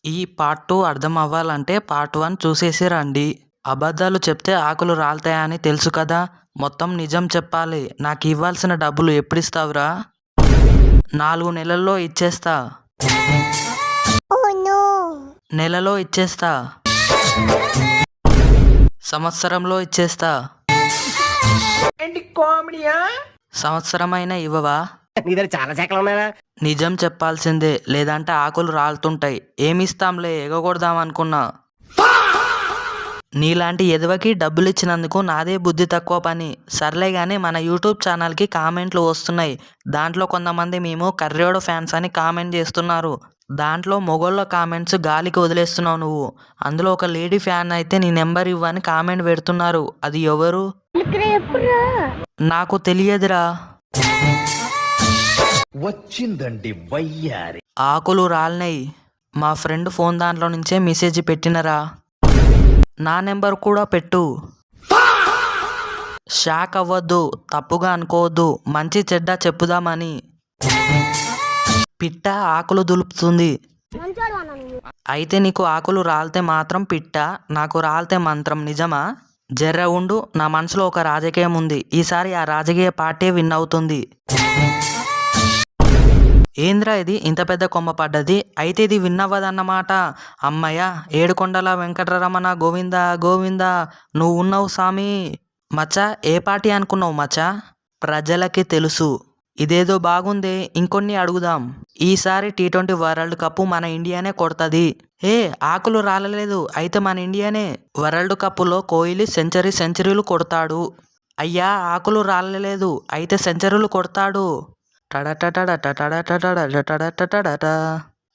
ఈ పార్ట్ 2 అర్థం అవ్వాలంటే పార్ట్ 1 చూసేసి రండి. అబద్ధాలు చెప్తే ఆకులు రాలతాయని తెలుసు కదా, మొత్తం నిజం చెప్పాలి. నాకు ఇవ్వాల్సిన డబ్బులు ఎప్పుడిస్తావురా? 4 నెలల్లో ఇచ్చేస్తా. నెలలో ఇచ్చేస్తా. సంవత్సరంలో ఇచ్చేస్తా. సంవత్సరమైనా ఇవ్వవా? నిజం చెప్పాల్సిందే, లేదంటే ఆకులు రాలుతుంటాయి. ఏమిస్తాంలే, ఎగగొడదాం అనుకున్నా. నీలాంటి ఎదవకి డబ్బులు ఇచ్చినందుకు నాదే బుద్ధి తక్కువ పని. సర్లే కానీ మన యూట్యూబ్ ఛానల్కి కామెంట్లు వస్తున్నాయి. దాంట్లో కొంతమంది మేము కర్రోడు ఫ్యాన్స్ అని కామెంట్ చేస్తున్నారు. దాంట్లో మొగోళ్ళ కామెంట్స్ గాలికి వదిలేస్తున్నావు నువ్వు. అందులో ఒక లేడీ ఫ్యాన్ అయితే నీ నెంబర్ ఇవ్వని కామెంట్ పెడుతున్నారు. అది ఎవరు? నాకు తెలియదురా. వచ్చిందండి వయ్యారి. ఆకులు రాలినాయి. మా ఫ్రెండ్ ఫోన్ దాంట్లో నుంచే మెసేజ్ పెట్టినరా. నా నెంబర్ కూడా పెట్టు. షాక్ అవ్వద్దు, తప్పుగా అనుకోవద్దు, మంచి చెడ్డ చెప్పుదామని. పిట్ట ఆకులు దులుపుతుంది. అయితే నీకు ఆకులు రాలితే మాత్రం పిట్ట, నాకు రాలితే మంత్రం. నిజమా? జర్ర ఉండు, నా మనసులో ఒక రాజకీయం ఉంది. ఈసారి ఆ రాజకీయ పార్టీ విన్ అవుతుంది. ఏంద్రా ఇది ఇంత పెద్ద కొమ్మ పడ్డది? అయితే ఇది విన్ అవ్వదన్నమాట. అమ్మయ్య, ఏడుకొండల వెంకటరమణ గోవింద గోవింద, నువ్వు ఉన్నావు సామి. మచ్చా, ఏ పార్టీ అనుకున్నావు మచ్చా? ప్రజలకి తెలుసు. ఇదేదో బాగుంది, ఇంకొన్ని అడుగుదాం. ఈసారి T20 వరల్డ్ కప్ మన ఇండియానే కొడుతుంది. ఆకులు రాలలేదు, అయితే మన ఇండియానే. వరల్డ్ కప్లో కోహ్లీ సెంచరీలు కొడతాడు. అయ్యా, ఆకులు రాలలేదు, అయితే సెంచరీలు కొడతాడు.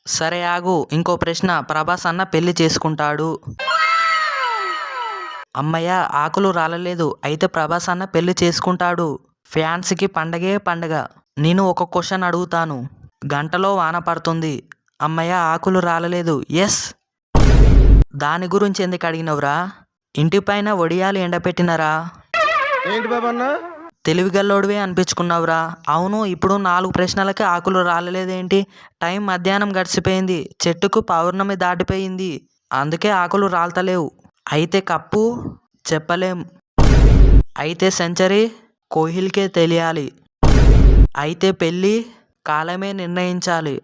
సరే ఆగు, ఇంకో ప్రశ్న. ప్రభాస్ అన్న పెళ్లి చేసుకుంటాడు. అమ్మయ్య, ఆకులు రాలలేదు, అయితే ప్రభాస్ అన్న పెళ్లి చేసుకుంటాడు. ఫ్యాన్స్కి పండగే పండగ. నేను ఒక క్వశ్చన్ అడుగుతాను. గంటలో వాన పడుతుంది. అమ్మయ్య, ఆకులు రాలలేదు. ఎస్. దాని గురించి ఎందుకు అడిగినవురా? ఇంటిపైన వడియాలు ఎండపెట్టినరా? ఏంటి బాబన్న? తెలివిగల్లోడివే అనిపించుకున్నావురా. అవును, ఇప్పుడు 4 ప్రశ్నలకి ఆకులు రాలలేదేంటి? టైం మధ్యాహ్నం గడిచిపోయింది, చెట్టుకు పౌర్ణమి దాటిపోయింది, అందుకే ఆకులు రాలతలేవు. అయితే కప్పు చెప్పలేం. అయితే సెంచరీ కోహ్లీకే తెలియాలి. అయితే పెళ్ళి కాలమే నిర్ణయించాలి.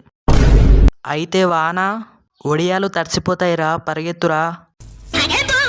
అయితే వాన ఒడియాలు తడిసిపోతాయిరా, పరిగెత్తురా.